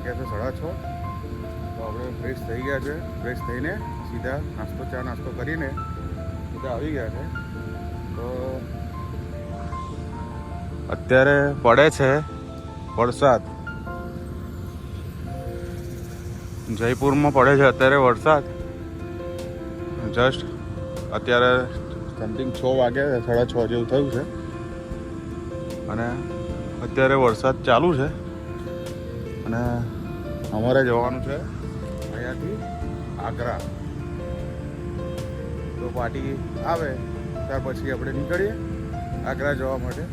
વાગ્યા છે 6:30. તો આપણે ફ્રેશ થઈ ગયા છે. ફ્રેશ થઈને સીધા ચા નાસ્તો કરીને સીધા આવી ગયા છે. તો અત્યારે પડે છે વરસાદ. જયપુરમાં પડે છે અત્યારે વરસાદ. જસ્ટ અત્યારે સમથિંગ 6 વાગ્યા 6:30 જેવું થયું છે અને અત્યારે વરસાદ ચાલુ છે. અને અમારે જવાનું છે અહીંયાથી આગ્રા. તો પાર્ટી આવે ત્યાર પછી આપણે નીકળીએ આગ્રા જવા માટે.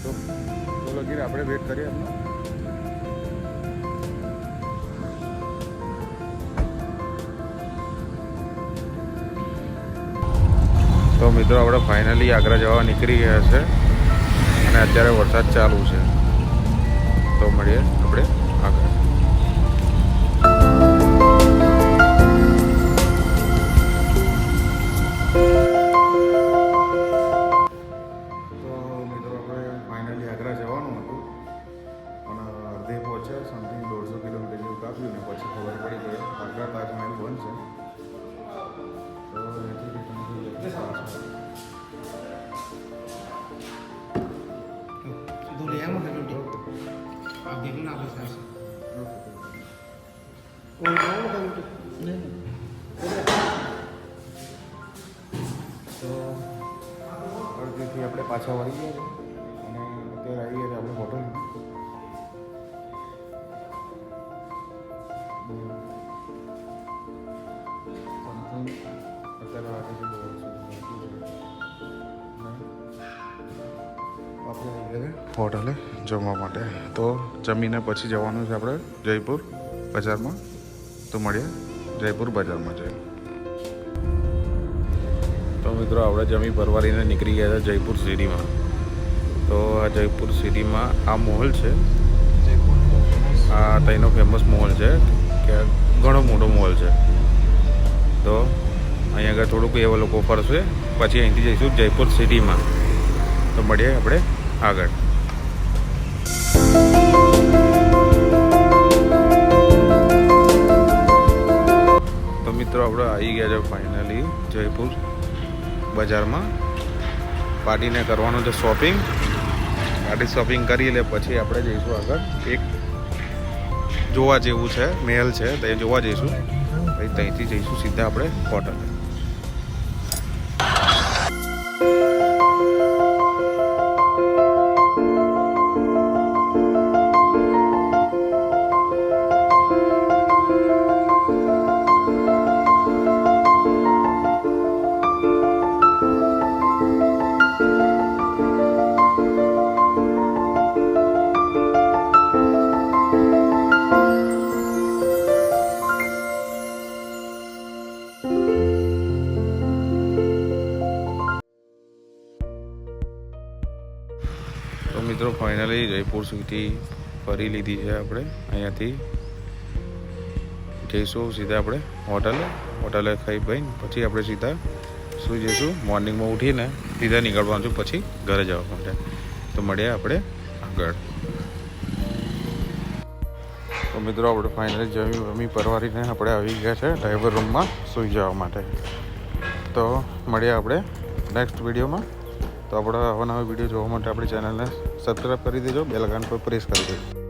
તો લગીને આપણે વેટ કરીએ એમનો. તો મિત્રો આપણે ફાઇનલી આગ્રા જવા નીકળી ગયા છે અને અત્યારે વરસાદ ચાલુ છે. તો મળીએ આપણે આગ્રા. તો મિત્રો આપણે ફાઇનલી આગ્રા જવાનું હતું અને અડધે પહોંચ્યા. સમથિંગ 150 કિલોમીટર જેવું કાપ્યું ને પછી ખબર પડી કે આગ્રા તાજમહેલ બંધ છે. તો એથી રિટર્ન થઈ જાય. आप देखना आप हिसाब से તો અડધીથી આપણે પાછા વળી ગયા છે અને અત્યારે આવી ગયા છે આપણે હોટલમાં. અત્યારે વાગે છે 2 આપણે આવી ગયા હોટલે જમવા માટે. તો જમીને પછી જવાનું છે આપણે જયપુર બજારમાં. તો મળીએ જયપુર બજારમાં જઈએ. તો મિત્રો આપણે જમી પરવારીને નીકળી ગયા હતા જયપુર સિટીમાં. તો આ જયપુર સિટીમાં આ મોલ છે. આ ત્યાંનો ફેમસ મોલ છે કે ઘણો મોટો મોલ છે. તો અહીંયા આગળ થોડુંક એવા લોકો ફરશે પછી અહીંથી જઈશું જયપુર સિટીમાં. તો મળીએ આપણે આગળ. તો મિત્રો આપણે આવી ગયા છે ફાઇનલી જયપુર બજારમાં. પાર્ટીને કરવાનું છે શોપિંગ. પાર્ટી શોપિંગ કરી લે પછી આપણે જઈશું આગળ. એક જોવા જેવું છે મહેલ છે ત્યાં જોવા જઈશું. પછી ત્યાંથી જઈશું સીધા આપણે હોટલે. તો મિત્રો ફાઇનલી જયપુર સિટી ફરી લીધી છે આપણે. અહીંયાથી જઈશું સીધા આપણે હોટલે ખાઈ પીને પછી આપણે સીધા સુઈ જઈશું. મોર્નિંગમાં ઉઠીને સીધા નીકળવાનું છું પછી ઘરે જવા માટે. તો મળીએ આપણે આગળ. તો મિત્રો આપણે ફાઇનલી જમી પરવારીને આપણે આવી ગયા છે ડ્રાઈવર રૂમમાં સૂઈ જવા માટે. તો મળીએ આપણે નેક્સ્ટ વિડીયોમાં. તો આપણે આવા નવા વિડીયો જોવા માટે આપણી ચેનલને સબસ્ક્રાઈબ કરી દેજો. બેલ આઇકન પર પ્રેસ કરી દેજો.